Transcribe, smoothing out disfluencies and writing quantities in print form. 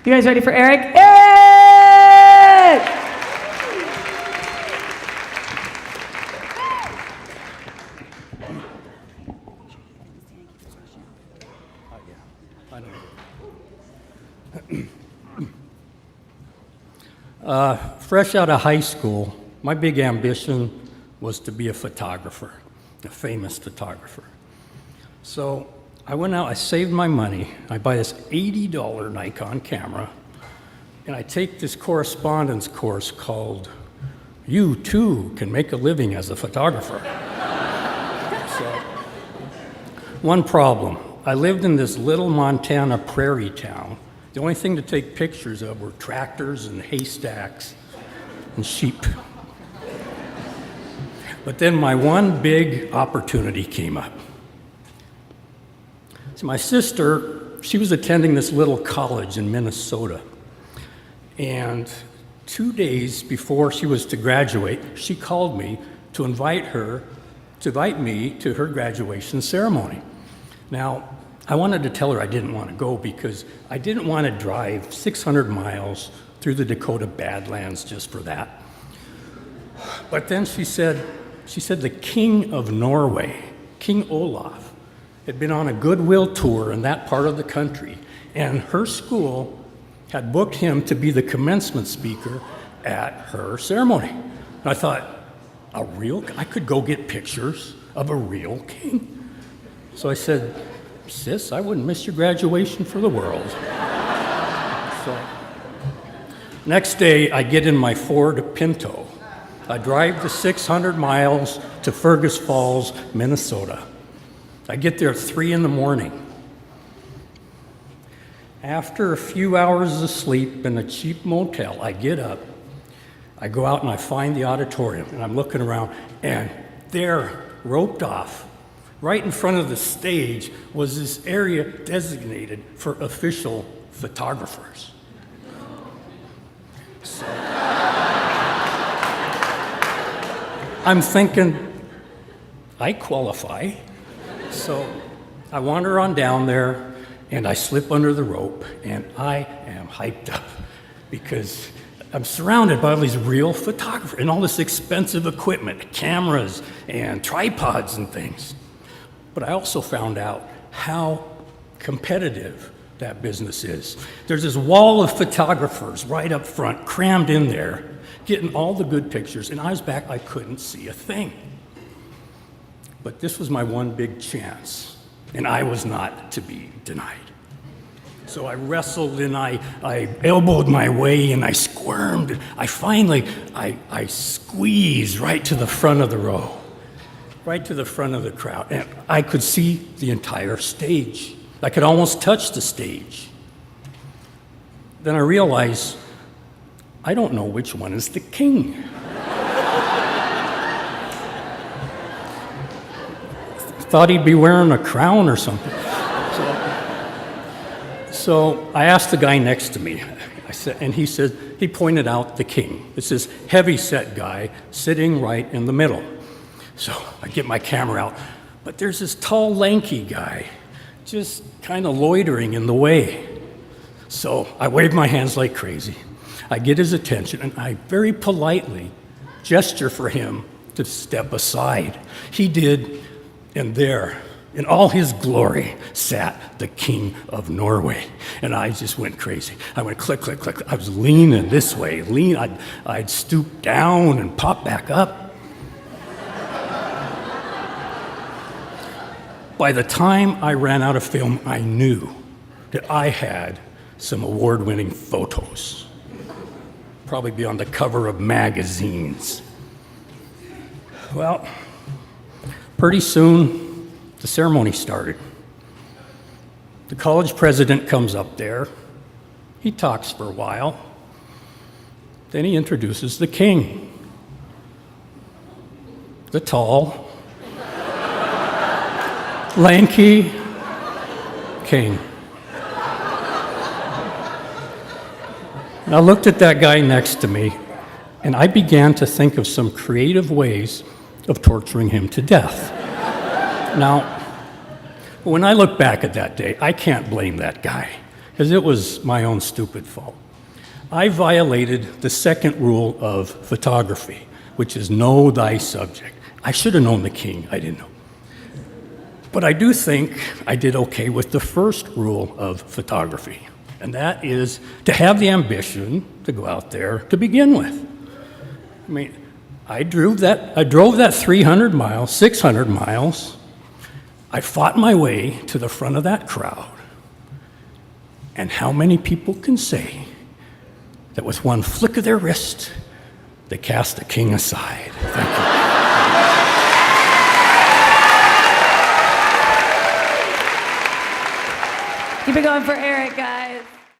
You guys ready for Erik? Erik! Fresh out of high school, my big ambition was to be a photographer, a famous photographer. So I went out, I saved my money, I buy this $80 Nikon camera, and I take this correspondence course called You Too Can Make a Living as a Photographer. So, one problem, I lived in this little Montana prairie town. The only thing to take pictures of were tractors and haystacks and sheep. But then my one big opportunity came up. So my sister, she was attending this little college in Minnesota. And 2 days before she was to graduate, she called me to invite me to her graduation ceremony. Now, I wanted to tell her I didn't want to go because I didn't want to drive 600 miles through the Dakota Badlands just for that. But then she said the King of Norway, King Olaf, had been on a goodwill tour in that part of the country, and her school had booked him to be the commencement speaker at her ceremony. And I thought, I could go get pictures of a real king. So I said, sis, I wouldn't miss your graduation for the world. So, next day, I get in my Ford Pinto. I drive the 600 miles to Fergus Falls, Minnesota. I get there at 3 in the morning. After a few hours of sleep in a cheap motel, I get up, I go out and I find the auditorium, and I'm looking around, and there, roped off, right in front of the stage, was this area designated for official photographers. So, I'm thinking, I qualify. So I wander on down there, and I slip under the rope, and I am hyped up because I'm surrounded by all these real photographers and all this expensive equipment, cameras and tripods and things. But I also found out how competitive that business is. There's this wall of photographers right up front, crammed in there, getting all the good pictures, and I was back, I couldn't see a thing. But this was my one big chance, and I was not to be denied. So I wrestled and I elbowed my way and I squirmed. I squeezed right to the front of the row, right to the front of the crowd, and I could see the entire stage. I could almost touch the stage. Then I realized I don't know which one is the king. Thought he'd be wearing a crown or something. So I asked the guy next to me, he pointed out the king. It's this heavy-set guy sitting right in the middle. So I get my camera out, but there's this tall, lanky guy just kind of loitering in the way. So I wave my hands like crazy. I get his attention, and I very politely gesture for him to step aside. He did. And there, in all his glory, sat the King of Norway. And I just went crazy. I went click, click, click. I was leaning this way, I'd stoop down and pop back up. By the time I ran out of film, I knew that I had some award-winning photos. Probably be on the cover of magazines. Well, pretty soon, the ceremony started. The college president comes up there. He talks for a while. Then he introduces the king. The tall, lanky king. And I looked at that guy next to me, and I began to think of some creative ways of torturing him to death. Now, when I look back at that day, I can't blame that guy. because it was my own stupid fault. I violated the second rule of photography, which is know thy subject. I should have known the king. I didn't know. But I do think I did okay with the first rule of photography, and that is to have the ambition to go out there to begin with. I mean, I drove that 300 miles, 600 miles. I fought my way to the front of that crowd. And how many people can say that with one flick of their wrist, they cast the king aside? Thank you. Keep it going for Erik, guys.